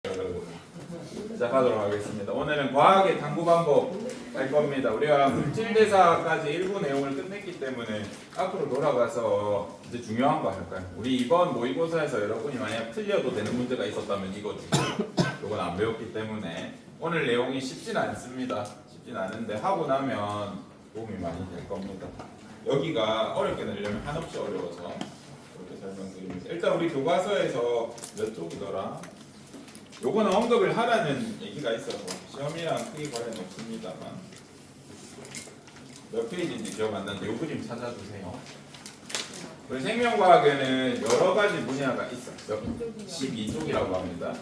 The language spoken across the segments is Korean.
시작하도록 하겠습니다. 오늘은 과학의 탐구 방법 할 겁니다. 우리가 물질대사까지 일부 내용을 끝냈기 때문에 앞으로 돌아가서 이제 중요한 거 할까요? 우리 이번 모의고사에서 여러분이 만약 틀려도 되는 문제가 있었다면 이거 이건 안 배웠기 때문에 오늘 내용이 쉽진 않습니다. 쉽진 않은데 하고 나면 도움이 많이 될 겁니다. 여기가 어렵게 내려면 한없이 어려워서 그렇게 설명드립니다. 일단 우리 교과서에서 몇 쪽이더라? 요거는 언급을 하라는 얘기가 있어서 시험이랑 크게 관련이 없습니다만 몇 페이지인지 기억 안 나는데 요 그림 찾아주세요. 우리 생명과학에는 여러 가지 분야가 있어요. 12쪽이라고 합니다.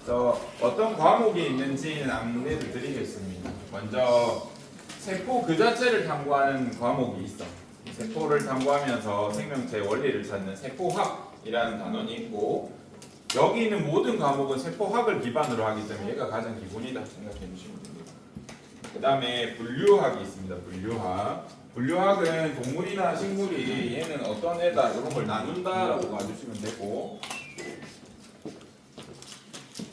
그래서 어떤 과목이 있는지는 안내를 드리겠습니다. 먼저 세포 그 자체를 탐구하는 과목이 있어. 세포를 탐구하면서 생명체의 원리를 찾는 세포학이라는 단원이 있고, 여기 있는 모든 과목은 세포학을 기반으로 하기 때문에 얘가 가장 기본이다 생각해 주시면 됩니다. 그 다음에 분류학이 있습니다. 분류학은 동물이나 식물이 얘는 어떤 애다 이런 걸 나눈다라고 봐주시면 되고,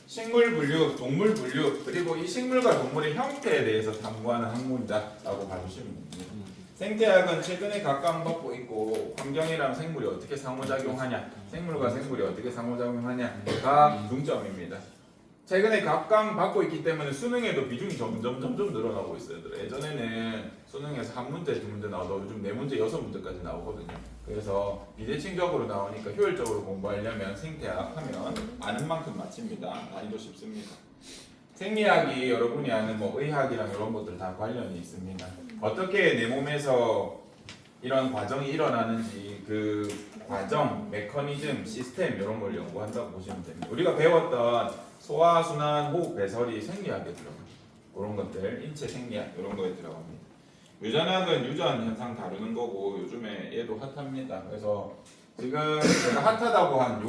식물 분류, 동물 분류, 그리고 이 식물과 동물의 형태에 대해서 탐구하는 학문이다라고 봐주시면 됩니다. 생태학은 최근에 각광받고 있고, 환경이랑 생물이 어떻게 상호작용하냐, 생물과 생물이 어떻게 상호작용하냐가 중점입니다. 최근에 각광받고 있기 때문에 수능에도 비중이 점점 늘어나고 있어요. 예전에는 수능에서 한 문제, 두 문제 나오다 요즘 네 문제, 여섯 문제까지 나오거든요. 그래서 비대칭적으로 나오니까 효율적으로 공부하려면 생태학 하면 아는 만큼 맞춥니다. 난이도 쉽습니다. 생리학이 여러분이 아는 뭐 의학이랑 이런 것들 다 관련이 있습니다. 어떻게 내 몸에서 이런 과정이 일어나는지 그 과정, 메커니즘, 시스템 이런 걸 연구한다고 보시면 됩니다. 우리가 배웠던 소화, 순환, 호흡, 배설이 생리학에 들어가요. 그런 것들, 인체 생리학 이런 거에 들어갑니다. 유전학은 유전 현상 다루는 거고 요즘에 얘도 핫합니다. 그래서 지금 제가 핫하다고 한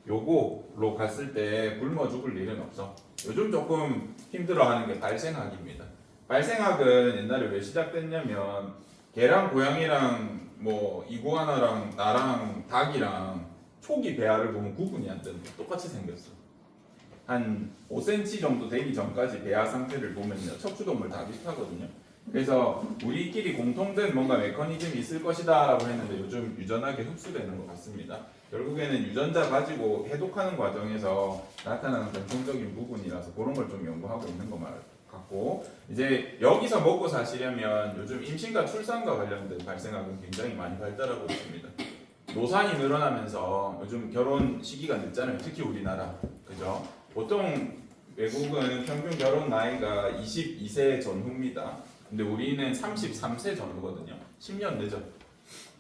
요거로 갔을 때 굶어 죽을 일은 없어. 요즘 조금 힘들어하는 게 발생학입니다. 발생학은 옛날에 왜 시작됐냐면 개랑 고양이랑 뭐 이구아나랑 나랑 닭이랑 초기 배아를 보면 구분이 안 되는 게 똑같이 생겼어. 한 5cm 정도 되기 전까지 배아 상태를 보면요, 척추동물 다 비슷하거든요. 그래서 우리끼리 공통된 뭔가 메커니즘이 있을 것이다 라고 했는데 요즘 유전학에 흡수되는 것 같습니다. 결국에는 유전자 가지고 해독하는 과정에서 나타나는 공통적인 부분이라서 그런 걸 좀 연구하고 있는 것 같고, 이제 여기서 먹고 사시려면 요즘 임신과 출산과 관련된 발생학은 굉장히 많이 발달하고 있습니다. 노산이 늘어나면서 요즘 결혼 시기가 늦잖아요. 특히 우리나라, 그죠? 보통 외국은 평균 결혼 나이가 22세 전후입니다. 근데 우리는 33세 전후거든요. 10년 늦어.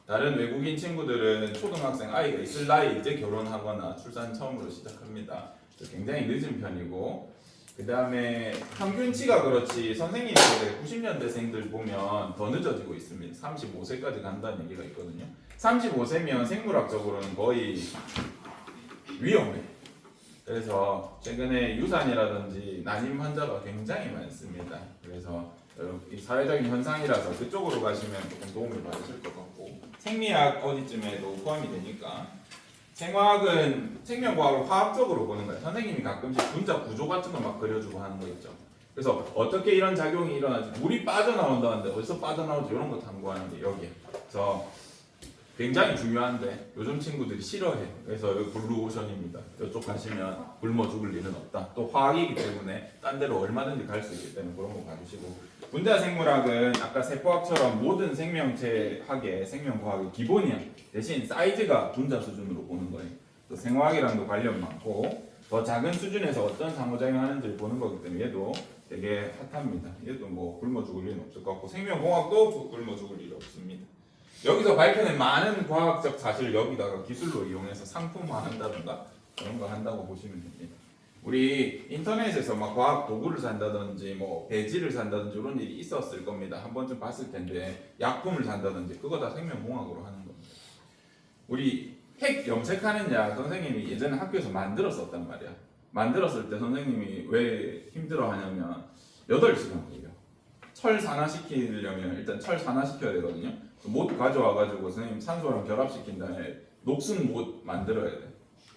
다른 외국인 친구들은 초등학생 아이가 있을 나이 이제 결혼하거나 출산 처음으로 시작합니다. 굉장히 늦은 편이고, 그 다음에 평균치가 그렇지 선생님 세대 90년대생들 보면 더 늦어지고 있습니다. 35세까지 간다는 얘기가 있거든요. 35세면 생물학적으로는 거의 위험해. 그래서 최근에 유산이라든지 난임 환자가 굉장히 많습니다. 그래서 이 사회적인 현상이라서 그쪽으로 가시면 조금 도움을 받으실 것 같고, 생리학 어디쯤에도 포함이 되니까, 생화학은 생명과학을 화학적으로 보는 거예요. 선생님이 가끔씩 분자 구조 같은 거 막 그려주고 하는 거 있죠. 그래서 어떻게 이런 작용이 일어나지, 물이 빠져나온다는데 어디서 빠져나오지 이런 거 탐구하는데 여기에. 그래서 굉장히 중요한데 요즘 친구들이 싫어해. 그래서 여기 블루오션입니다. 이쪽 가시면 굶어 죽을 일은 없다. 또 화학이기 때문에 딴 데로 얼마든지 갈 수 있기 때문에 그런 거 봐주시고, 분자생물학은 아까 세포학처럼 모든 생명체학의 생명과학의 기본이야. 대신 사이즈가 분자 수준으로 보는 거예요. 또 생화학이랑도 관련 많고 더 작은 수준에서 어떤 상호작용하는지를 보는 거기 때문에 얘도 되게 핫합니다. 얘도 뭐 굶어 죽을 일은 없을 것 같고, 생명공학도 굶어 죽을 일이 없습니다. 여기서 밝혀낸 많은 과학적 사실을 여기다가 기술로 이용해서 상품화한다든가 그런 거 한다고 보시면 됩니다. 우리 인터넷에서 막 과학 도구를 산다든지 뭐 배지를 산다든지 이런 일이 있었을 겁니다. 한 번쯤 봤을 텐데 약품을 산다든지 그거 다 생명공학으로 하는 겁니다. 우리 핵 염색하는 약 선생님이 예전에 학교에서 만들었었단 말이야. 만들었을 때 선생님이 왜 힘들어하냐면 8시간 걸려. 철 산화시키려면 일단 철 산화시켜야 되거든요. 못 가져와가지고 선생님 산소랑 결합시킨 다음에 녹슨 못 만들어야 돼.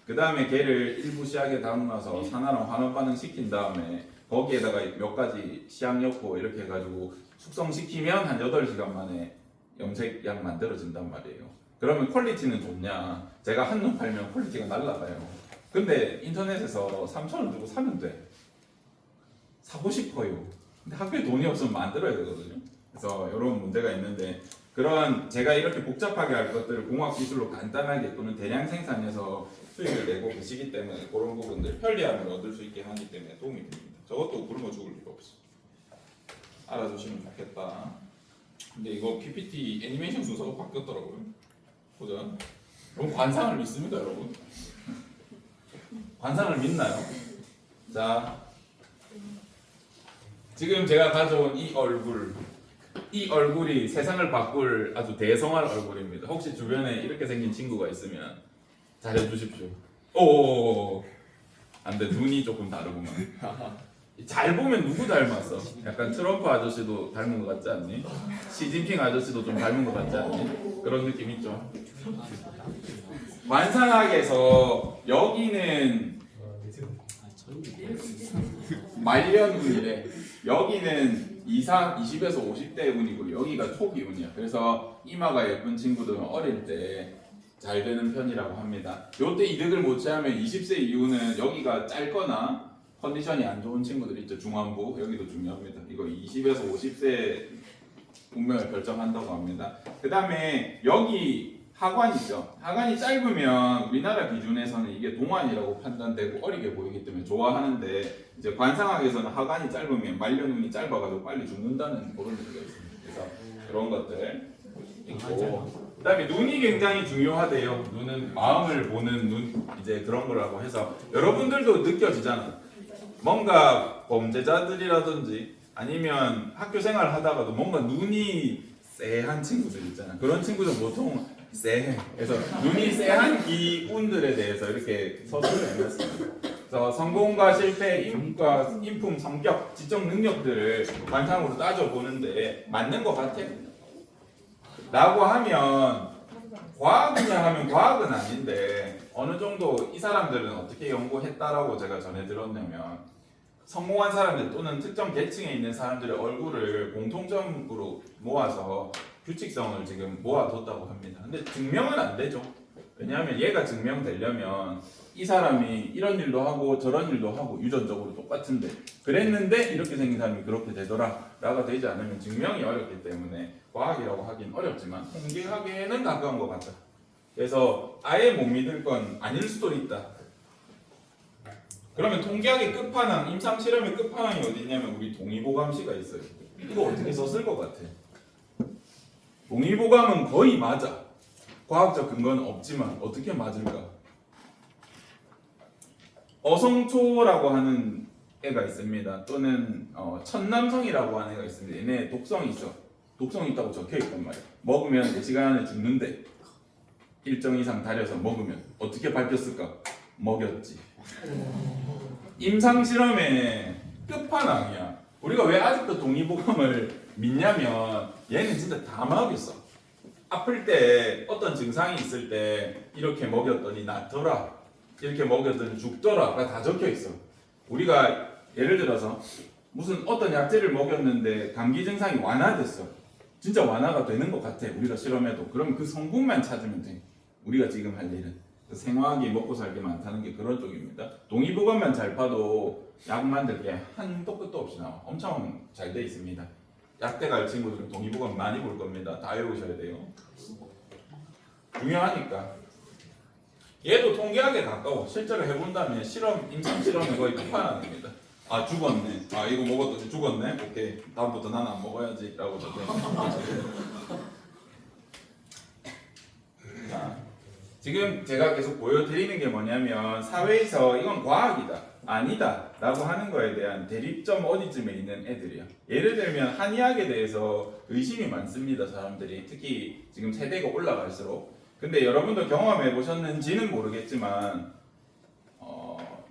그 다음에 걔를 일부 시약에 담아서 산화랑 환원 반응 시킨 다음에 거기에다가 몇 가지 시약 넣고 이렇게 해가지고 숙성시키면 한 8시간 만에 염색약 만들어진단 말이에요. 그러면 퀄리티는 좋냐? 제가 한눈 팔면 퀄리티가 날라가요. 근데 인터넷에서 3,000원 주고 사면 돼. 사고 싶어요. 근데 학교에 돈이 없으면 만들어야 되거든요. 그래서 이런 문제가 있는데 그런 제가 이렇게 복잡하게 할 것들을 공학 기술로 간단하게 또는 대량 생산해서 수익을 내고 계시기 때문에 그런 부분들 편리함을 얻을 수 있게 하기 때문에 도움이 됩니다. 저것도 굶어 죽을 필요 없어. 알아두시면 좋겠다. 근데 이거 PPT 애니메이션 순서가 바뀌었더라고요. 보자. 그럼 관상을 믿습니까, 여러분? 관상을 믿나요? 자, 지금 제가 가져온 이 얼굴이 세상을 바꿀 아주 대성할 얼굴입니다. 혹시 주변에 이렇게 생긴 친구가 있으면 잘해주십시오. 오, 안돼, 눈이 조금 다르구만. 잘 보면 누구 닮았어? 약간 트럼프 아저씨도 닮은 것 같지 않니? 시진핑 아저씨도 좀 닮은 것 같지 않니? 그런 느낌 있죠. 관상학에서 여기는 말년운이래. 여기는 20에서 50대 운이고 여기가 초기 운이야. 그래서 이마가 예쁜 친구들은 어릴 때 잘 되는 편이라고 합니다. 요때 이득을 못 취하면 20세 이후는 여기가 짧거나 컨디션이 안 좋은 친구들 있죠. 중안부 여기도 중요합니다. 이거 20에서 50세 운명을 결정한다고 합니다. 그 다음에 여기 하관이죠. 하관이 짧으면 우리나라 기준에서는 이게 동안이라고 판단되고 어리게 보이기 때문에 좋아하는데 이제 관상학에서는 하관이 짧으면 말년운이 짧아가지고 빨리 죽는다는 그런 얘기가 있습니다. 그래서 그런 것들 있고 그 다음에 눈이 굉장히 중요하대요. 눈은 마음을 보는 눈 이제 그런 거라고 해서 여러분들도 느껴지잖아. 뭔가 범죄자들이라든지 아니면 학교 생활 하다가도 뭔가 눈이 쎄한 친구들 있잖아. 그런 친구들 보통 쎄해. 그래서 눈이 쎄한 기운들에 대해서 이렇게 서술을 해놨습니다. 그래서 성공과 실패, 인과, 인품, 성격, 지적 능력들을 관상으로 따져보는데 맞는 것 같아? 라고 하면 과학이냐 하면 과학은 아닌데 어느 정도 이 사람들은 어떻게 연구했다라고 제가 전해 들었냐면 성공한 사람들 또는 특정 계층에 있는 사람들의 얼굴을 공통점으로 모아서 규칙성을 지금 모아뒀다고 합니다. 근데 증명은 안 되죠. 왜냐하면 얘가 증명되려면 이 사람이 이런 일도 하고 저런 일도 하고 유전적으로 똑같은데 그랬는데 이렇게 생긴 사람이 그렇게 되더라 라가 되지 않으면 증명이 어렵기 때문에 과학이라고 하긴 어렵지만 통계학에는 가까운 것 같다. 그래서 아예 못 믿을 건 아닐 수도 있다. 그러면 통계학의 끝판왕, 임상실험의 끝판왕이 어디 있냐면 우리 동의보감시가 있어요. 이거 어떻게 썼을 것 같아? 동의보감은 거의 맞아. 과학적 근거는 없지만 어떻게 맞을까? 어성초라고 하는 애가 있습니다. 또는 천남성이라고 하는 애가 있습니다. 얘네 독성이 있어. 독성이 있다고 적혀있단 말이야. 먹으면 4시간 안에 죽는데 일정 이상 달여서 먹으면 어떻게 밝혔을까? 먹였지. 임상실험의 끝판왕이야. 우리가 왜 아직도 동의보감을 믿냐면 얘는 진짜 다 막였어. 아플 때 어떤 증상이 있을 때 이렇게 먹였더니 낫더라, 이렇게 먹였더니 죽더라가 다 적혀있어. 우리가 예를 들어서 무슨 어떤 약제를 먹였는데 감기 증상이 완화됐어. 진짜 완화가 되는 것 같아. 우리가 실험해도. 그럼 그 성분만 찾으면 돼. 우리가 지금 할 일은 생화학이 먹고 살기 많다는 게 그런 쪽입니다. 동의보감만 잘 봐도 약 만들 게 한도 끝도 없이 나와. 엄청 잘 돼 있습니다. 약대 갈 친구들은 동의보감 많이 볼 겁니다. 다 외우셔야 돼요. 중요하니까. 얘도 통계학에 가까워. 실제로 해본다면 실험, 임상 실험이 거의 끝판왕입니다. 아 죽었네. 아 이거 먹었더니 죽었네. 오케이. 다음부터 나는 안 먹어야지. 라고 적혀. 자, 지금 제가 계속 보여드리는 게 뭐냐면 사회에서 이건 과학이다, 아니다 라고 하는 거에 대한 대립점 어디쯤에 있는 애들이야. 예를 들면 한의학에 대해서 의심이 많습니다. 사람들이. 특히 지금 세대가 올라갈수록. 근데 여러분도 경험해 보셨는지는 모르겠지만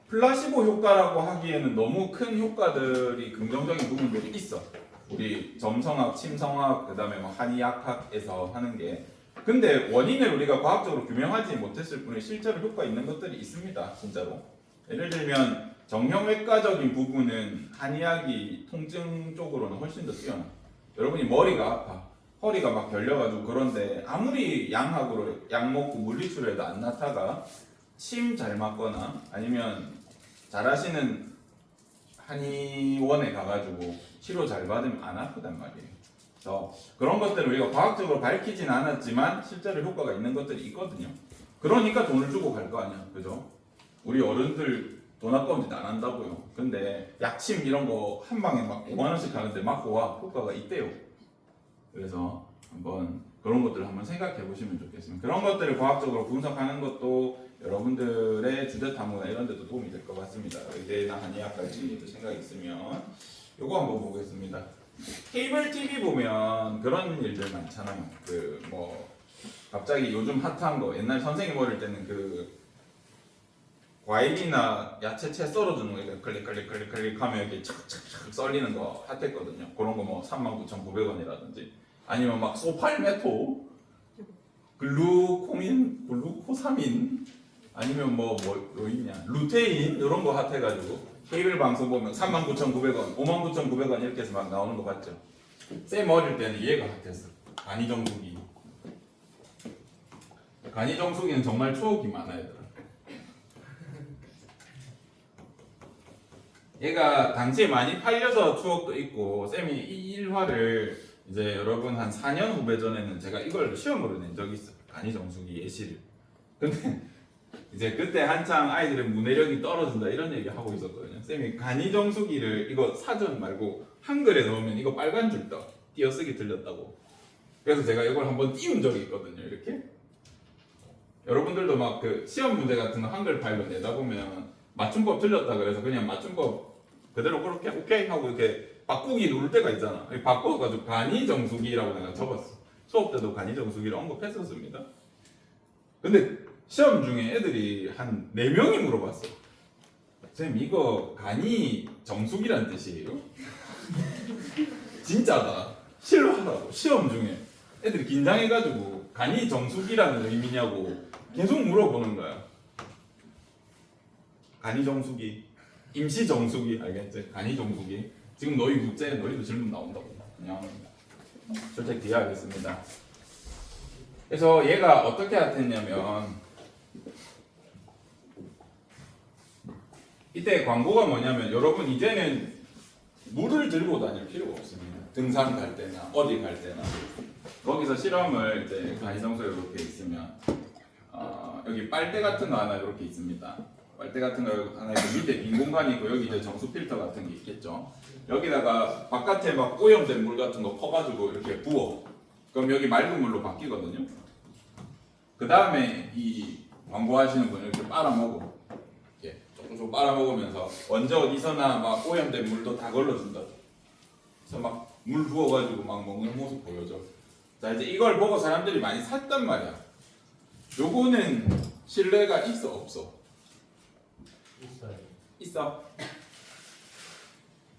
플라시보 효과라고 하기에는 너무 큰 효과들이 긍정적인 부분들이 있어. 우리 점성학, 침성학, 그 다음에 뭐 한의학학에서 하는 게 근데 원인을 우리가 과학적으로 규명하지 못했을 뿐에 실제로 효과 있는 것들이 있습니다. 진짜로. 예를 들면 정형외과적인 부분은 한의학이 통증 쪽으로는 훨씬 더 뛰어나. 여러분이 머리가 아파, 허리가 막 결려가지고 그런데 아무리 양학으로 약 먹고 물리치료 해도 안 나타가 침 잘 맞거나 아니면 잘하시는 한의원에 가가지고 치료 잘 받으면 안 아프단 말이에요. 그래서 그런 것들을 우리가 과학적으로 밝히진 않았지만 실제로 효과가 있는 것들이 있거든요. 그러니까 돈을 주고 갈 거 아니야, 그죠? 우리 어른들 돈 아까운 짓 안 한다고요. 근데 약침 이런 거 한 방에 막 5만 원씩 하는데 맞고 와 효과가 있대요. 그래서 한번 그런 것들을 한번 생각해 보시면 좋겠습니다. 그런 것들을 과학적으로 분석하는 것도 여러분들의 주제 탐구나 이런 데도 도움이 될 것 같습니다. 의대나 한의학까지 생각이 있으면 요거 한번 보겠습니다. 케이블 TV 보면 그런 일들 많잖아요. 그 뭐 갑자기 요즘 핫한 거 옛날 선생님 어릴 때는 그 과일이나 야채 채 썰어주는 거 이렇게 클릭하면 이렇게 착착착 썰리는 거 핫했거든요. 그런 거 뭐 39,900원이라든지 아니면 막 소팔메토, 글루코사민 아니면 뭐 있냐 루테인 이런 거 핫해가지고 케이블 방송 보면 39,900원, 59,900원 이렇게 해서 막 나오는 거 봤죠. 쌤 어릴 때는 얘가 핫했어. 간이정수기. 간이정수기는 정말 추억이 많아요, 얘들아. 얘가 당시에 많이 팔려서 추억도 있고 쌤이 이 일화를 이제 여러분 한 4년 후배 전에는 제가 이걸 시험으로 낸 적이 있어요. 간이정수기 예시를. 근데 이제 그때 한창 아이들의 문해력이 떨어진다 이런 얘기 하고 있었거든요. 쌤이 간이정수기를 이거 사전 말고 한글에 넣으면 이거 빨간 줄 떠. 띄어쓰기 들렸다고. 그래서 제가 이걸 한번 띄운 적이 있거든요. 이렇게. 여러분들도 막 그 시험 문제 같은 거 한글 파일로 내다 보면 맞춤법 틀렸다 그래서 그냥 맞춤법 그대로 그렇게 오케이 하고 이렇게 바꾸기 누를 때가 있잖아. 바꿔가지고 간이정수기라고 내가 적었어. 수업 때도 간이정수기를 언급했었습니다. 근데 시험 중에 애들이 한 4명이 물어봤어. 쌤 이거 간이정수기란 뜻이에요? 진짜다. 실화라고. 시험 중에 애들이 긴장해가지고 간이정수기라는 의미냐고 계속 물어보는 거야. 간이정수기, 임시정수기 알겠지? 간이정수기. 지금 너희 국제 너희도 질문 나온다고. 그냥 솔직히 뒤에 하겠습니다. 그래서 얘가 어떻게 핫했냐면 이때 광고가 뭐냐면 여러분 이제는 물을 들고 다닐 필요가 없습니다. 등산 갈 때나 어디 갈 때나 거기서 실험을 이제 간이정수에 이렇게 있으면 여기 빨대 같은 거 하나 이렇게 있습니다. 빨대 같은 거 하나 있고 밑에 빈 공간이 있고 여기 이제 정수 필터 같은 게 있겠죠. 여기다가 바깥에 막 오염된 물 같은 거 퍼가지고 이렇게 부어. 그럼 여기 맑은 물로 바뀌거든요. 그 다음에 이 광고하시는 분이 이렇게 빨아먹어. 이렇게 조금 빨아먹으면서 언제 어디서나 막 오염된 물도 다 걸러준다. 그래서 막 물 부어가지고 막 먹는 모습 보여줘. 자 이제 이걸 보고 사람들이 많이 샀단 말이야. 요거는 신뢰가 있어 없어? 있어.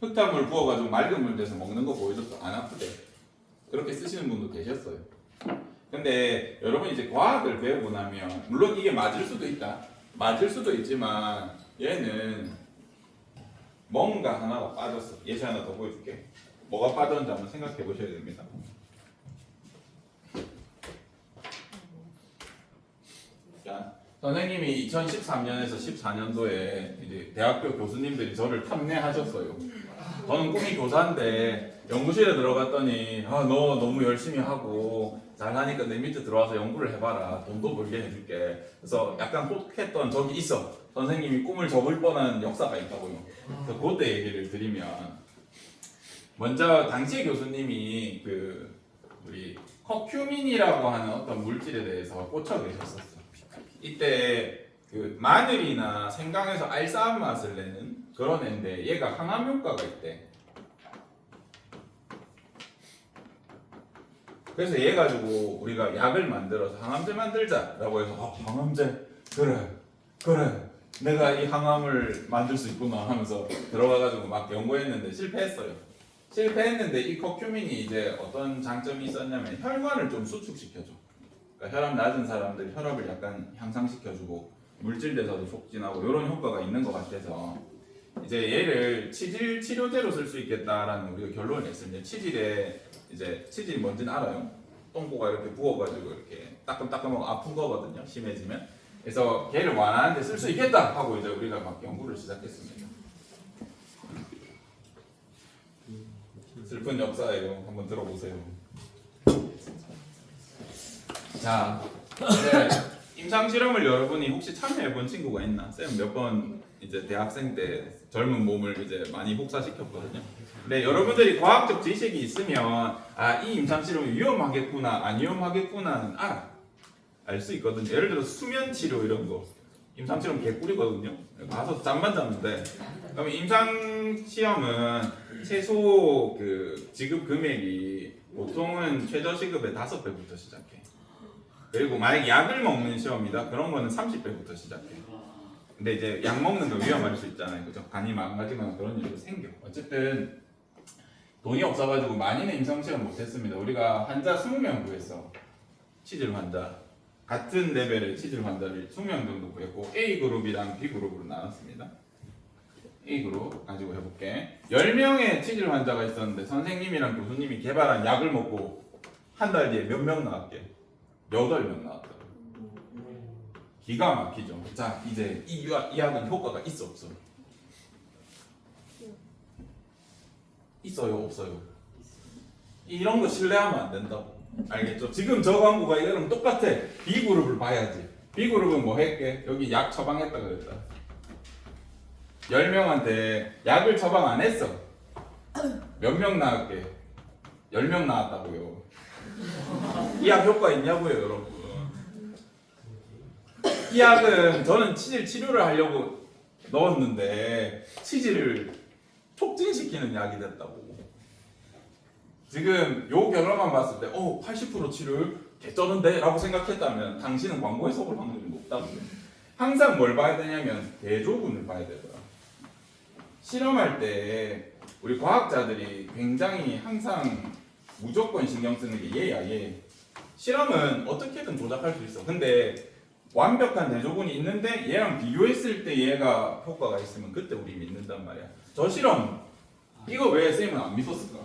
흙탕물 부어가지고 맑은 물 돼서 먹는 거 보여줬어. 안 아프대. 그렇게 쓰시는 분도 계셨어요. 근데 여러분 이제 과학을 배우고 나면 물론 이게 맞을 수도 있다. 맞을 수도 있지만 얘는 뭔가 하나가 빠졌어. 예시 하나 더 보여줄게. 뭐가 빠졌는지 한번 생각해 보셔야 됩니다. 자, 선생님이 2013년에서 14년도에 이제 대학교 교수님들이 저를 탐내하셨어요. 저는 꿈이 교사인데 연구실에 들어갔더니 너 너무 열심히 하고 잘하니까 내 밑에 들어와서 연구를 해봐라. 돈도 벌게 해줄게. 그래서 약간 혹했던 적이 있어. 선생님이 꿈을 접을 뻔한 역사가 있다고요. 그래서 그때 얘기를 드리면 먼저 당시 교수님이 그 우리 커큐민이라고 하는 어떤 물질에 대해서 꽂혀 계셨었어. 이때 그 마늘이나 생강에서 알싸한 맛을 내는 그런 애인데 얘가 항암 효과가 있대. 그래서 얘 가지고 우리가 약을 만들어서 항암제 만들자라고 해서 항암제 그래 내가 이 항암을 만들 수 있구나 하면서 들어가가지고 막 연구했는데 실패했어요. 실패했는데 이 커큐민이 이제 어떤 장점이 있었냐면 혈관을 좀 수축시켜줘. 그러니까 혈압 낮은 사람들 혈압을 약간 향상시켜주고 물질 대사도 촉진하고 이런 효과가 있는 것 같아서 이제 얘를 치질 치료제로 쓸 수 있겠다라는 우리가 결론을 냈습니다. 치질에 이제 치질이 뭔지는 알아요? 똥꼬가 이렇게 부어가지고 이렇게 따끔따끔하고 아픈 거거든요. 심해지면. 그래서 걔를 완화하는데 쓸 수 있겠다 하고 이제 우리가 막 연구를 시작했습니다. 슬픈 역사예요. 한번 들어보세요. 자, 이제 임상 실험을 여러분이 혹시 참여해본 친구가 있나? 쌤 몇 번 이제 대학생 때 젊은 몸을 이제 많이 혹사시켰거든요. 근데 여러분들이 과학적 지식이 있으면 이 임상 실험이 위험하겠구나, 안 위험하겠구나는 알 수 있거든요. 예를 들어 수면 치료 이런 거 임상 실험 개꿀이거든요. 가서 잠만 잤는데 그러면 임상 시험은 최소 그 지급 금액이 보통은 최저 시급의 5배부터 시작해. 그리고 만약 약을 먹는 시험이다 그런 거는 30배부터 시작해. 근데 이제 약 먹는 거 위험할 수 있잖아요. 그죠? 간이 망가지거나 그런 일도 생겨. 어쨌든 돈이 없어가지고 많이는 임상 시험 못했습니다. 우리가 환자 20명 구했어. 치질 환자. 같은 레벨의 치질 환자를 20명 정도 구했고 A 그룹이랑 B 그룹으로 나눴습니다. A 그룹 가지고 해볼게. 10명의 치질 환자가 있었는데 선생님이랑 교수님이 개발한 약을 먹고 한 달 뒤에 몇 명 나왔게? 8명 나왔다. 기가 막히죠. 자, 이제 이 약은 효과가 있어 없어? 있어요 없어요? 이런 거 신뢰하면 안 된다고. 알겠죠? 지금 저 광고가 이거랑 똑같아. B그룹을 봐야지. B그룹은 뭐 했게? 여기 약 처방했다 그랬다. 10명한테 약을 처방 안 했어. 몇 명 나왔게? 10명 나왔다고요. 이 약 효과 있냐고요 여러분. 이 약은 저는 치질 치료를 하려고 넣었는데 치질을 촉진시키는 약이 됐다고. 지금 요 결과만 봤을 때 80% 치료율 개쩌는데? 라고 생각했다면 당신은 광고에 속을 확률이 높다고요. 항상 뭘 봐야 되냐면 대조군을 봐야 되더라. 실험할 때 우리 과학자들이 굉장히 항상 무조건 신경 쓰는 게 얘야 얘. 실험은 어떻게든 조작할 수 있어. 근데 완벽한 대조군이 있는데 얘랑 비교했을 때 얘가 효과가 있으면 그때 우리 믿는단 말이야. 저 실험 이거 왜 쌤은 안 믿었을까?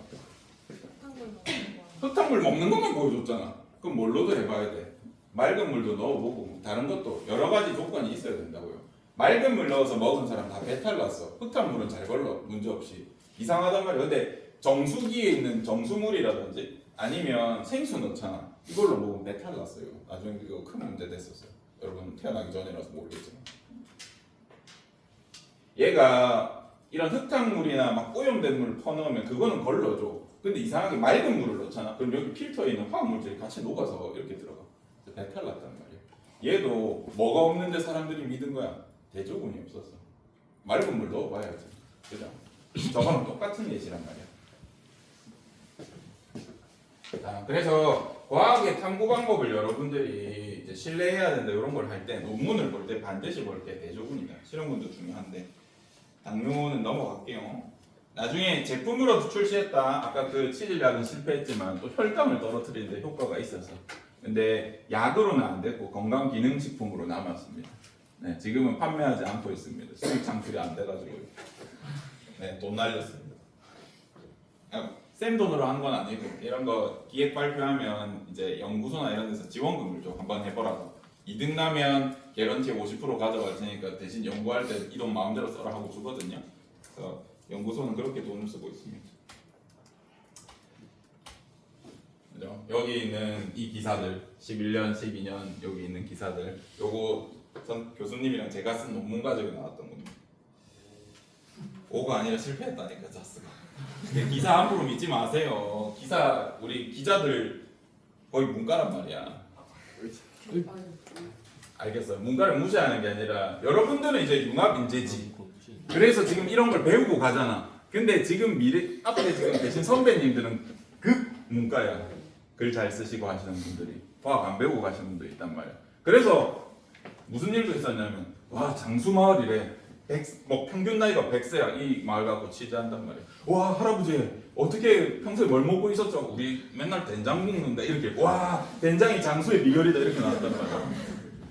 흙탕물 먹는 것만 보여줬잖아. 그럼 뭘로도 해봐야 돼. 맑은 물도 넣어보고 다른 것도 여러 가지 조건이 있어야 된다고요. 맑은 물 넣어서 먹은 사람 다 배탈 났어. 흙탕물은 잘 걸러 문제없이. 이상하단 말이야. 근데 정수기에 있는 정수물이라든지 아니면 생수 넣잖아. 이걸로 먹으면 배탈 났어요. 나중에 이거 큰 문제 됐었어요. 여러분 태어나기 전이라서 모르겠지만 얘가 이런 흙탕물이나 막 오염된 물을 퍼넣으면 그거는 걸러줘. 근데 이상하게 맑은 물을 넣잖아. 그럼 여기 필터에 있는 화학물질이 같이 녹아서 이렇게 들어가. 배탈 났단 말이야. 얘도 뭐가 없는데 사람들이 믿은 거야? 대조군이 없었어. 맑은 물 넣어봐야지. 그죠? 저거는 똑같은 예시란 말이야. 자, 그래서 과학의 탐구 방법을 여러분들이 이제 신뢰해야 된다 이런 걸 할 때 논문을 볼 때 반드시 볼 때 대조군이다. 실험군도 중요한데 당뇨는 넘어갈게요. 나중에 제품으로도 출시했다. 아까 그 치질약은 실패했지만 또 혈당을 떨어뜨리는데 효과가 있어서. 근데 약으로는 안 됐고 건강기능식품으로 남았습니다. 네, 지금은 판매하지 않고 있습니다. 수익 창출이 안 돼가지고 네, 돈 날렸습니다. 쌤 돈으로 한 건 아니고 이런 거 기획 발표하면 이제 연구소나 이런 데서 지원금을 좀 한번 해보라고. 2등 나면 개런티 50% 가져갈 테니까 대신 연구할 때 이 돈 마음대로 써라 하고 주거든요. 그래서 연구소는 그렇게 돈을 쓰고 있습니다. 그죠? 여기 있는 이 기사들 11년, 12년 여기 있는 기사들 요거 교수님이랑 제가 쓴 논문 가지고 나왔던 겁니다. 5가 아니라 실패했다니까 자스가. 기사 함부로 믿지 마세요. 기사 우리 기자들 거의 문과란 말이야. 알겠어요. 문과를 무시하는 게 아니라 여러분들은 이제 융합 인재지. 그래서 지금 이런 걸 배우고 가잖아. 근데 지금 앞에 지금 계신 선배님들은 극 문과야. 글 잘 쓰시고 하시는 분들이 과학 안 배우고 가시는 분도 있단 말이야. 그래서 무슨 일도 있었냐면 와 장수마을이래. 뭐 평균 나이가 100세야. 이 말 갖고 취재한단 말이야. 와 할아버지 어떻게 평소에 뭘 먹고 있었죠? 우리 맨날 된장 먹는다 이렇게. 와 된장이 장수의 비결이다 이렇게 나왔단 말이야.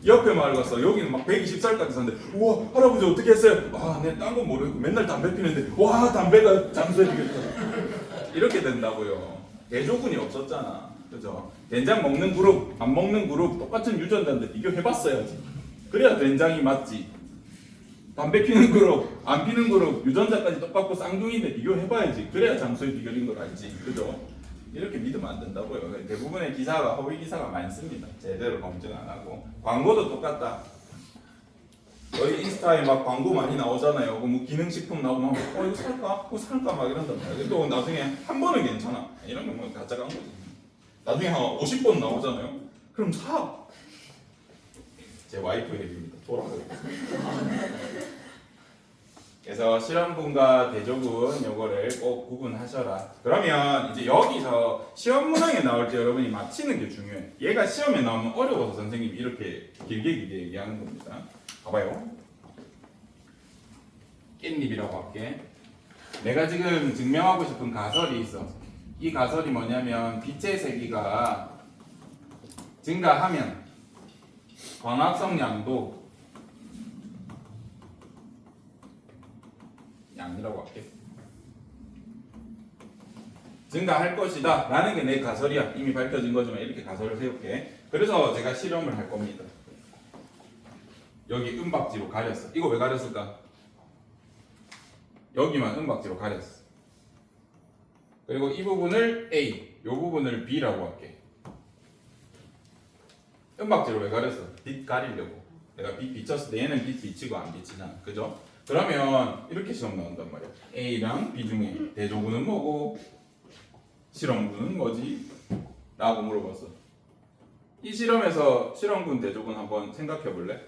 옆에 마을 갔어. 여기는 막 120살까지 사는데 우와 할아버지 어떻게 했어요? 딴 건 모르겠고 맨날 담배 피는데 와 담배가 장수의 비결이다. 이렇게 된다고요. 대조군이 없었잖아. 그죠? 된장 먹는 그룹 안 먹는 그룹 똑같은 유전자인데 비교해봤어야지. 그래야 된장이 맞지. 담배 피는 그룹, 안 피는 그룹, 유전자까지 똑같고 쌍둥이인데 비교해봐야지. 그래야 장수의 비결인 걸 알지. 그죠? 이렇게 믿으면 안 된다고요. 대부분의 기사가 허위 기사가 많습니다. 제대로 검증 안 하고. 광고도 똑같다. 저희 인스타에 막 광고 많이 나오잖아요. 뭐 기능식품 나오면 이거 살까? 그거 살까? 막 이런단 말이에요. 또 나중에 한 번은 괜찮아. 이런 게 뭐 가짜 광고지. 나중에 한 50번 나오잖아요. 그럼 사. 제 와이프 얘기입니다. 돌아가겠습니다. 그래서 실험군과 대조군 요거를 꼭 구분하셔라. 그러면 이제 여기서 시험 문항에 나올 때 여러분이 맞히는 게 중요해. 얘가 시험에 나오면 어려워서 선생님이 이렇게 길게 얘기하는 겁니다. 봐봐요. 깻잎이라고 할게. 내가 지금 증명하고 싶은 가설이 있어. 이 가설이 뭐냐면 빛의 세기가 증가하면 광합성 양도 양이라고 할게. 증가할 것이다 라는 게 내 가설이야. 이미 밝혀진 거지만 이렇게 가설을 세울게. 그래서 제가 실험을 할 겁니다. 여기 은박지로 가렸어. 이거 왜 가렸을까? 여기만 은박지로 가렸어. 그리고 이 부분을 A, 이 부분을 B라고 할게. 은박지로 왜 가렸어? 빛 가리려고. 내가 빛 비쳤을 때 얘는 빛 비치고 안 비치잖아. 그죠? 그러면 이렇게 시험 나온단 말이야. A랑 B 중에 대조군은 뭐고 실험군은 뭐지? 라고 물어봤어. 이 실험에서 실험군 대조군 한번 생각해 볼래?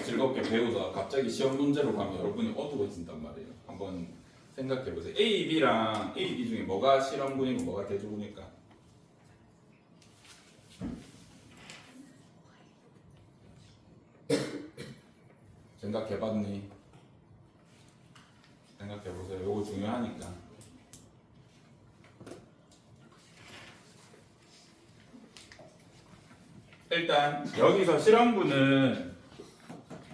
즐겁게 배우다가 갑자기 시험 문제로 가면 여러분이 어두워진단 말이에요. 한번 생각해 보세요. A, B랑 A, B 중에 뭐가 실험군이고 뭐가 대조군일까? 생각해봤니? 생각해보세요. 요거 중요하니까. 일단 여기서 실험군은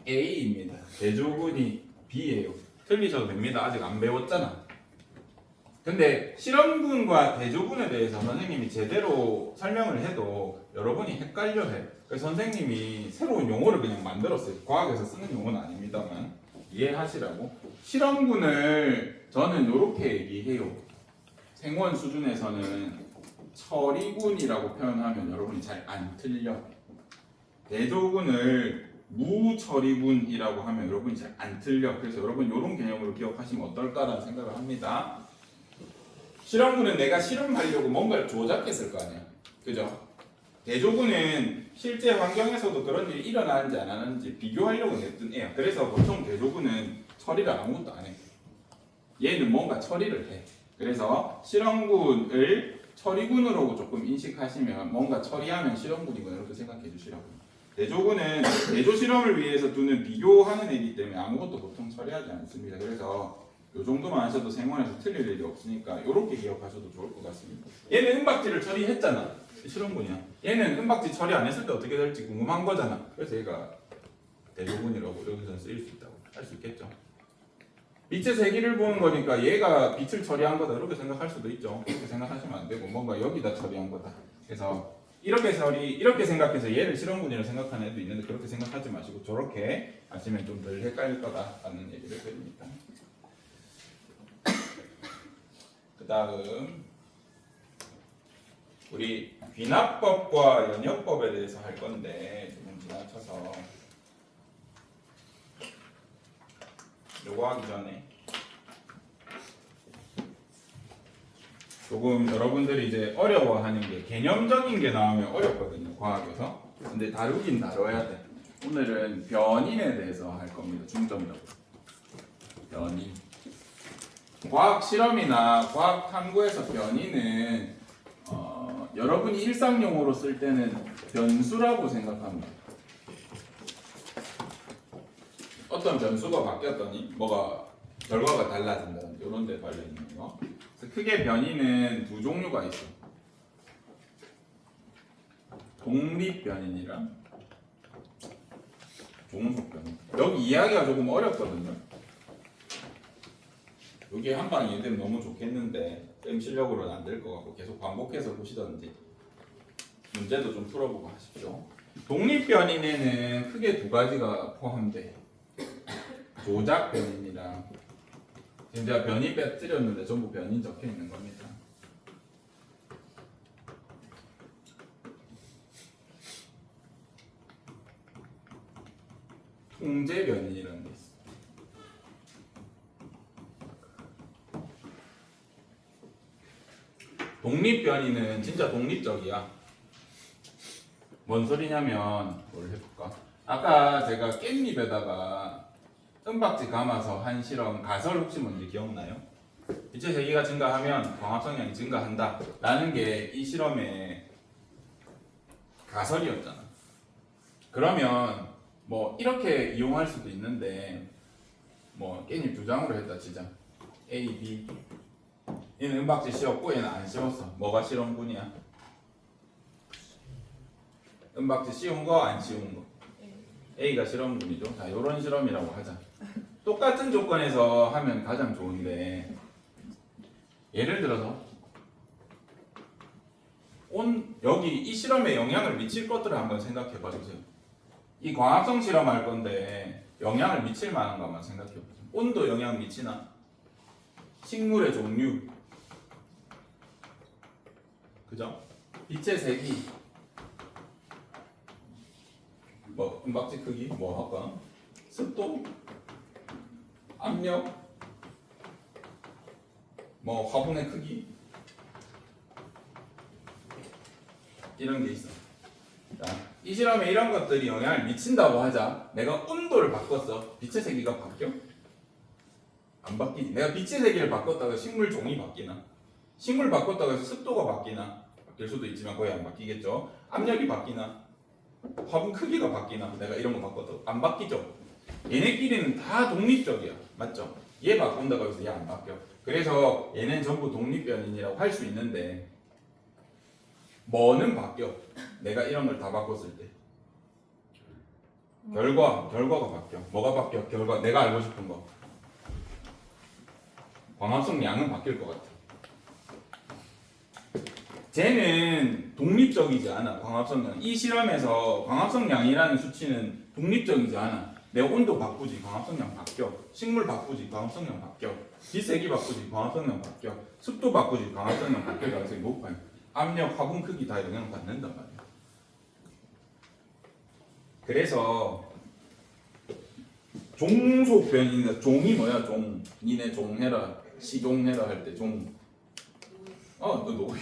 A입니다. 대조군이 B예요. 틀리셔도 됩니다. 아직 안 배웠잖아. 근데 실험군과 대조군에 대해서 선생님이 제대로 설명을 해도 여러분이 헷갈려해. 그래서 선생님이 새로운 용어를 그냥 만들었어요. 과학에서 쓰는 용어는 아닙니다만 이해하시라고. 실험군을 저는 이렇게 얘기해요. 생원 수준에서는 처리군이라고 표현하면 여러분이 잘 안 틀려. 대조군을 무처리군이라고 하면 여러분이 잘 안 틀려. 그래서 여러분 이런 개념으로 기억하시면 어떨까라는 생각을 합니다. 실험군은 내가 실험하려고 뭔가를 조작했을 거 아니야. 그죠? 대조군은 실제 환경에서도 그런 일이 일어나는지 안 하는지 비교하려고 냈던 애야. 그래서 보통 대조군은 처리를 아무것도 안 해. 얘는 뭔가 처리를 해. 그래서 실험군을 처리군으로 조금 인식하시면 뭔가 처리하면 실험군이구나 이렇게 생각해 주시라고요. 대조군은 대조 실험을 위해서 두는 비교하는 애이기 때문에 아무것도 보통 처리하지 않습니다. 그래서 요 정도만 하셔도 생활에서 틀릴 일이 없으니까 이렇게 기억하셔도 좋을 것 같습니다. 얘는 은박지를 처리했잖아. 실험군이야. 얘는 은박지 처리 안 했을 때 어떻게 될지 궁금한 거잖아. 그래서 얘가 대조군이라고 여기서 쓰일 수 있다고 할 수 있겠죠. 빛의 세기를 보는 거니까 얘가 빛을 처리한 거다 이렇게 생각할 수도 있죠. 그렇게 생각하시면 안 되고 뭔가 여기다 처리한 거다. 그래서 이렇게 생각해서 얘를 실험군이라고 생각하는 애도 있는데 그렇게 생각하지 마시고 저렇게 하시면 좀 덜 헷갈릴 거다라는 얘기를 드립니다. 그 다음 우리 귀납법과 연역법에 대해서 할 건데 조금 지나쳐서 요거 하기 전에 조금 여러분들이 이제 어려워하는 게 개념적인 게 나오면 어렵거든요. 과학에서. 근데 다루긴 다뤄야 돼. 오늘은 변인에 대해서 할 겁니다. 중점적으로. 변인. 과학 실험이나 과학 탐구에서 변인은 여러분이 일상용어로 쓸 때는 변수라고 생각합니다. 어떤 변수가 바뀌었더니 뭐가 결과가 달라진다든지 이런 데 관련 있는 거. 그래서 크게 변이는 두 종류가 있어. 독립 변인이랑 종속 변인. 여기 이해하기가 조금 어렵거든요. 여기 한 방 이해되면 너무 좋겠는데 쌤 실력으로는 안 될 것 같고 계속 반복해서 보시던지 문제도 좀 풀어보고 하십시오. 독립 변인에는 크게 두 가지가 포함돼. 조작 변인이랑 지금 제가 변인 빼뜨렸는데 전부 변인 적혀 있는 겁니다. 통제 변인이라는 게 있어. 독립 변인은 진짜 독립적이야. 뭔 소리냐면 뭘 해볼까? 아까 제가 깻잎에다가 은박지 감아서 한 실험 가설 혹시 뭔지 기억나요? 빛의 세기가 증가하면 광합성량이 증가한다 라는 게 이 실험의 가설이었잖아. 그러면 뭐 이렇게 이용할 수도 있는데 뭐 깻잎 두 장으로 했다 치자. A, B 얘는 은박지 씌웠고 얘는 안 씌웠어. 뭐가 실험군이야? 은박지 씌운 거 안 씌운 거. A가 실험군이죠. 자, 요런 실험이라고 하자. 똑같은 조건에서 하면 가장 좋은데 예를 들어서 여기 이 실험에 영향을 미칠 것들을 한번 생각해 봐 주세요. 이 광합성 실험할 건데 영향을 미칠 만한 것만 생각해 보세요. 온도 영향 미치나? 식물의 종류, 그죠? 빛의 세기, 뭐 은박지 크기, 뭐 할까? 습도, 압력, 뭐 화분의 크기 이런 게 있어. 자, 이 실험에 이런 것들이 영향을 미친다고 하자. 내가 온도를 바꿨어. 빛의 세기가 바뀌어? 안 바뀌지. 내가 빛의 세기를 바꿨다고 해서 식물 종이 바뀌나? 식물 바꿨다고 해서 습도가 바뀌나? 바뀔 수도 있지만 거의 안 바뀌겠죠. 압력이 바뀌나? 화분 크기가 바뀌나? 내가 이런 거 바꿨다고 안 바뀌죠. 얘네끼리는 다 독립적이야. 맞죠? 얘 바꾼다고 해서 얘 안 바뀌어. 그래서 얘는 전부 독립변인이라고 할 수 있는데 뭐는 바뀌어? 내가 이런 걸 다 바꿨을 때 결과가 바뀌어. 뭐가 바뀌어? 결과. 내가 알고 싶은 거. 광합성 양은 바뀔 것 같아. 쟤는 독립적이지 않아. 광합성 양. 이 실험에서 광합성 양이라는 수치는 독립적이지 않아. 내 온도 바꾸지, 광합성량 바뀌어. 식물 바꾸지, 광합성량 바뀌어. 빛 세기 바꾸지, 광합성량 바뀌어. 습도 바꾸지, 광합성량 바뀔 가능성이 높아요. 압력, 화분 크기 다 영향을 받는단 말이야. 그래서 종속 변이는 종이 뭐야? 종. 니네 종해라, 시종해라 할 때 종. 너 노예.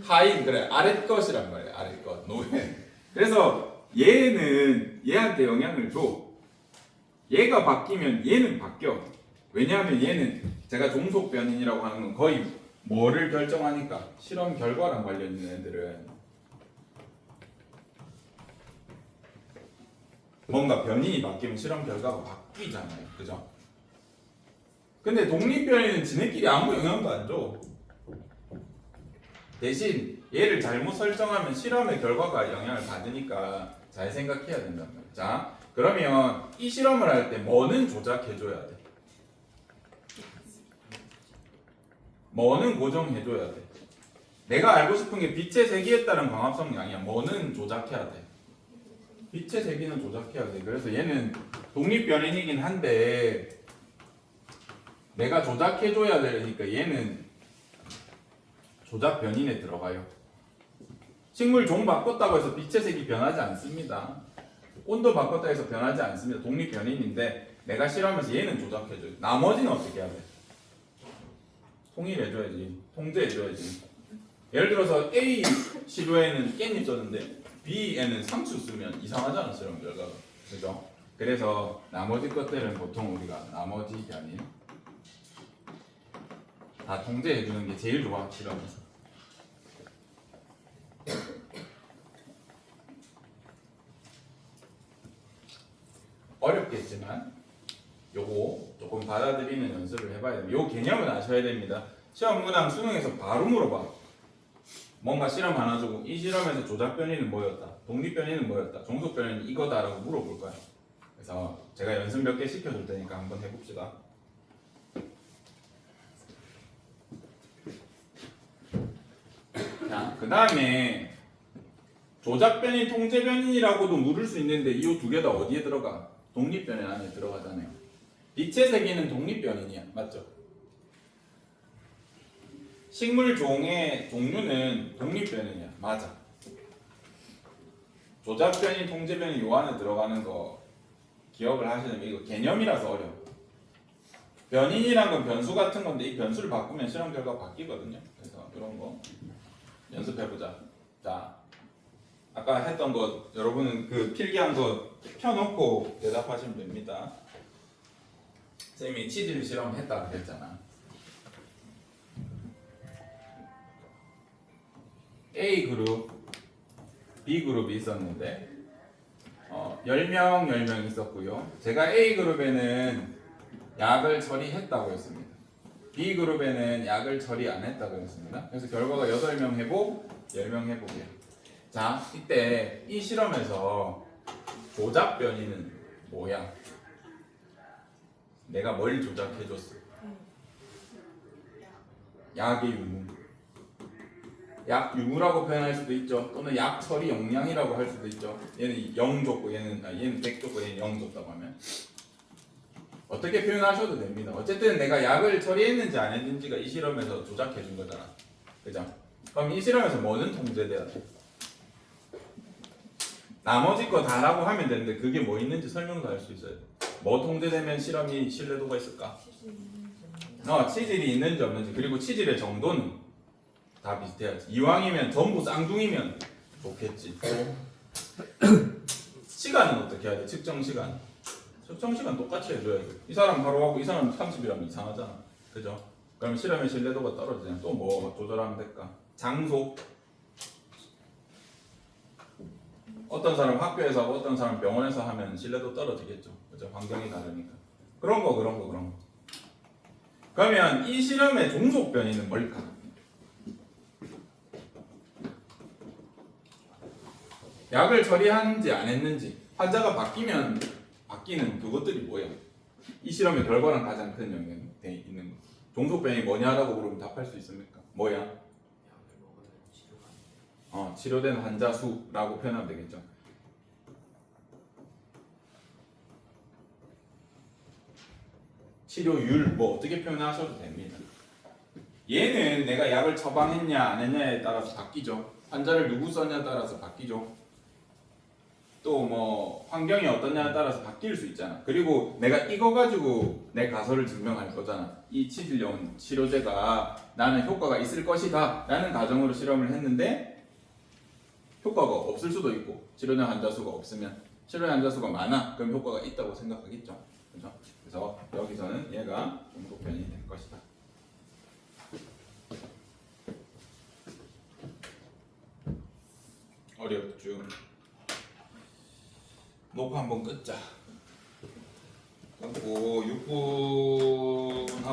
하인 그래 아랫 것이란 말이야. 아랫 것 노예. 그래서 얘는 얘한테 영향을 줘. 얘가 바뀌면 얘는 바뀌어. 왜냐하면 얘는 제가 종속 변인이라고 하는 건 거의 뭐를 결정하니까 실험 결과랑 관련 있는 애들은 뭔가 변인이 바뀌면 실험 결과가 바뀌잖아요. 그죠? 근데 독립 변인은 지네끼리 아무 영향도 안 줘. 대신 얘를 잘못 설정하면 실험의 결과가 영향을 받으니까 잘 생각해야 된단 말이야. 자, 그러면 이 실험을 할 때 뭐는 조작해줘야 돼? 뭐는 고정해줘야 돼? 내가 알고 싶은 게 빛의 세기에 따른 광합성 양이야. 뭐는 조작해야 돼? 빛의 세기는 조작해야 돼. 그래서 얘는 독립 변인이긴 한데 내가 조작해줘야 되니까 얘는 조작 변인에 들어가요. 식물 종 바꿨다고 해서 빛의 색이 변하지 않습니다. 온도 바꿨다 해서 변하지 않습니다. 독립 변인인데 내가 실험해서 얘는 조작해줘요. 나머지는 어떻게 해야 돼? 통일해줘야지. 통제해줘야지. 예를 들어서 A 시료에는 깻잎 썼는데 B에는 상추 쓰면 이상하잖아, 실험 결과가. 그죠? 그래서 나머지 것들은 보통 우리가 나머지 변인 다 통제해주는 게 제일 좋아, 실험에서. 어렵겠지만 요거 조금 받아들이는 연습을 해봐야 됩니다. 요 개념은 아셔야 됩니다. 시험 문항 수능에서 바로 물어봐. 뭔가 실험 하나 주고 이 실험에서 조작 변이는 뭐였다, 독립 변이는 뭐였다, 종속 변이는 이거다라고 물어볼 거야. 그래서 제가 연습 몇 개 시켜줄 테니까 한번 해봅시다. 자, 그 다음에 조작 변인, 통제 변인이라고도 물을 수 있는데 이 두 개 다 어디에 들어가? 독립 변인 안에 들어가잖아요. 빛의 세기는 독립 변인이야, 맞죠? 식물 종의 종류는 독립 변인이야, 맞아. 조작 변인, 통제 변인 요 안에 들어가는 거 기억을 하시는 게 이거 개념이라서 어려워. 변인이란 건 변수 같은 건데 이 변수를 바꾸면 실험 결과 바뀌거든요. 그래서 이런 거 연습해보자. 자, 아까 했던 거 여러분은 그 필기한 거 펴놓고 대답하시면 됩니다. 쌤이 치질 실험 했다 그랬잖아. A 그룹, B 그룹이 있었는데 10명, 10명 있었고요. 제가 A 그룹에는 약을 처리했다고 했습니다. B 그룹에는 약을 처리 안 했다고 했습니다. 그래서 결과가 8명 회복, 10명 회복이에요. 자, 이때 이 실험에서 조작 변이는 뭐야? 내가 뭘 조작해줬어? 약의 유무. 약 유무라고 표현할 수도 있죠. 또는 약 처리 용량이라고 할 수도 있죠. 얘는 0 줬고 얘는 100 줬고 얘는 0 줬다고 하면 어떻게 표현하셔도 됩니다. 어쨌든 내가 약을 처리했는지 안 했는지가 이 실험에서 조작해 준 거잖아. 그죠? 그럼 이 실험에서 뭐는 통제돼야 돼? 나머지 거 다라고 하면 되는데 그게 뭐 있는지 설명도 할 수 있어요. 뭐 통제되면 실험이 신뢰도가 있을까? 치질이 있는지 없는지, 그리고 치질의 정도는 다 비슷해야지. 이왕이면 전부 쌍둥이면 좋겠지. 시간은 어떻게 해야 돼? 측정 시간. 측정 시간 똑같이 해줘야 돼. 이 사람 바로 하고 이 사람 30이라면 이상하잖아. 그죠? 그럼 실험의 신뢰도가 떨어지잖아. 또 뭐 조절하면 될까? 장소. 어떤 사람 학교에서 하고 어떤 사람 병원에서 하면 신뢰도 떨어지겠죠. 그죠? 환경이 다르니까. 그런 거. 그러면 이 실험의 종속 변이는 뭘까? 약을 처리하는지 안 했는지, 환자가 바뀌는 그것들이 뭐예요? 이 실험의 결과랑 가장 큰 영향이 돼 있는 거. 종속 변이 뭐냐라고 물으면 답할 수 있습니까? 뭐야? 치료된 환자 수라고 표현하면 되겠죠. 치료율 뭐 어떻게 표현하셔도 됩니다. 얘는 내가 약을 처방했냐 안 했냐에 따라서 바뀌죠. 환자를 누구 썼냐에 따라서 바뀌죠. 또 뭐 환경이 어떠냐에 따라서 바뀔 수 있잖아. 그리고 내가 이거 가지고 내 가설을 증명할 거잖아. 이 치질용 치료제가 나는 효과가 있을 것이다 라는 가정으로 실험을 했는데 효과가 없을 수도 있고, 치료된 환자 수가 없으면, 치료된 환자 수가 많아 그럼 효과가 있다고 생각하겠죠. 그렇죠? 그래서 여기서는 얘가 종속 변이 될 것이다. 어렵죠. 녹화 한번 끊자. 끊고 6분 하고